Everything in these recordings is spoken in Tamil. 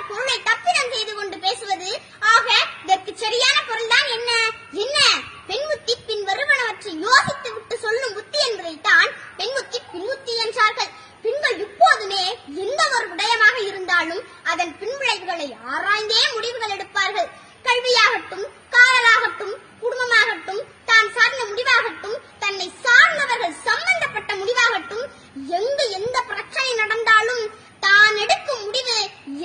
பொருளை தப்பிதம் செய்து கொண்டு பேசுவது. ஆக இதற்கு சரியான பொருள்தான் என்ன? பெண்புத்தி பின் வருவனவற்றை யோசித்து விட்டு சொல்லும் புத்தி என்பதைத்தான் பெண்புத்தி பின்முத்தி என்றார்கள். பெண்கள் இப்போதுமே எந்த ஒரு விடயமாக இருந்தாலும் அதன் பின்விளைவுகளை ஆராய்ந்தே முடிவுகள் எடுப்பார்கள். கல்வியாகட்டும், காதலாகட்டும், குடும்பமாகட்டும், தான் சார்ந்த முடிவாகட்டும், தன்னை சார்ந்தவர்கள் சம்பந்தப்பட்ட முடிவாகட்டும், எங்கு எந்த பிரச்சனை நடந்தாலும் தான் எடுக்கும் முடிவு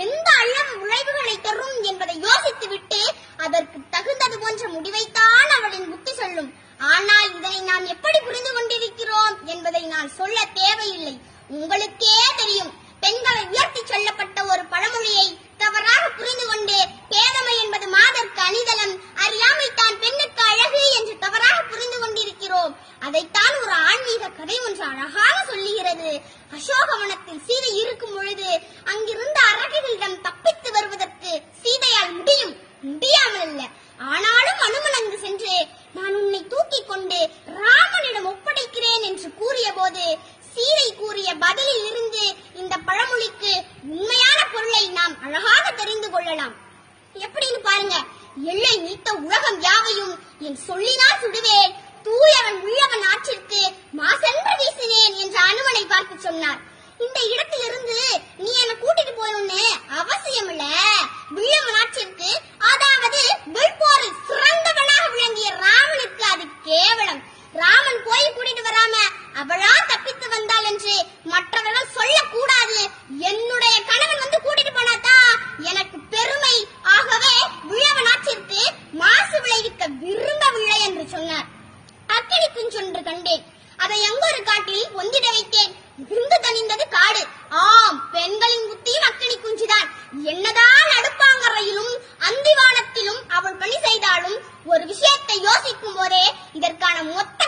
எந்த அளவு விளைவுகளை தரும் என்பதை யோசித்து விட்டு அதற்கு தகுந்தது போன்ற முடிவைத்தான் அவளின் புத்தி சொல்லும். ஆனால் இதனை நாம் எப்படி புரிந்து கொண்டிருக்கிறோம் என்பதை நான் சொல்ல தேவையில்லை, உங்களுக்கே தெரியும். பெண்களை உயர்த்தி சொல்லப்பட்ட ஒரு பழமொழியை தவறாக புரிந்து கொண்டு பேதமை என்பது மாதற்கு அணிதலம், அறியாமை தான் பெண்ணுக்கு அழகு என்று தவறாக புரிந்து கொண்டிருக்கிறோம். அதைத்தான் ஒரு ஆன்மீக கதை ஒன்று அழகாக சொல்லுகிறது. அசோகவனத்தில் சீதை இருக்கும் பொழுது அங்கிருந்த அரகிகளிடம் தப்பித்து வருவதற்கு சீதையால் முடியாமல் அல்ல. ஆனாலும் அனுமன் அங்கு சென்று நான் உன்னை தூக்கி கொண்டு ராமனிடம் ஒப்படைக்கிறேன் என்று கூறிய போது சீதை கூறிய பதிலில் இருந்து இந்த பழமொழிக்கு உண்மையான பொருளை நாம் அழகாக தெரிந்து கொள்ளலாம். எப்படின்னு பாருங்க. எல்லை நீத்த உலகம் யாவையும் என் சொல்லினால் சுடுவேன், தூயவன் உள்ளவன் ஆற்றிற்கு மாசென்று வீசினேன் என்று அனுமனை பார்த்து சொன்னார். இந்த இடத்திலிருந்து நீ என்ன கூட்டிட்டு போயணும்னு அவசியம் இல்ல. வில்லவன் ஆற்றிற்கு, அதாவது வெள்போரில் சிறந்தவனாக விளங்கிய ராமனுக்கு அது கேவலம். ராமன் போய் கூட்டிட்டு வராம அவளா தப்பித்து வந்தாள் என்று மற்றவர்கள் சொல்லக்கூடாது. என்னுடைய கணவன் வந்து கூட்டிட்டு போனாதான் எனக்கு பெருமை. ஆகவே வில்லவன் ஆற்றிற்கு மாசு விளைவிக்க விரும்பவில்லை என்று சொன்னார். அக்கினி குஞ்சொன்று கண்டேன், அதை எங்கொரு காட்டில் ஒந்திட வைத்தேன், விருந்து தணிந்தது காடு. ஆம், பெண்களின் புத்தியும் அக்கினி குஞ்சுதான். என்னதான் அடுப்பாங்கரையிலும் அந்திவானத்திலும் அவள் பணி செய்தாலும் ஒரு விஷயத்தை யோசிக்கும் போதே இதற்கான மொத்த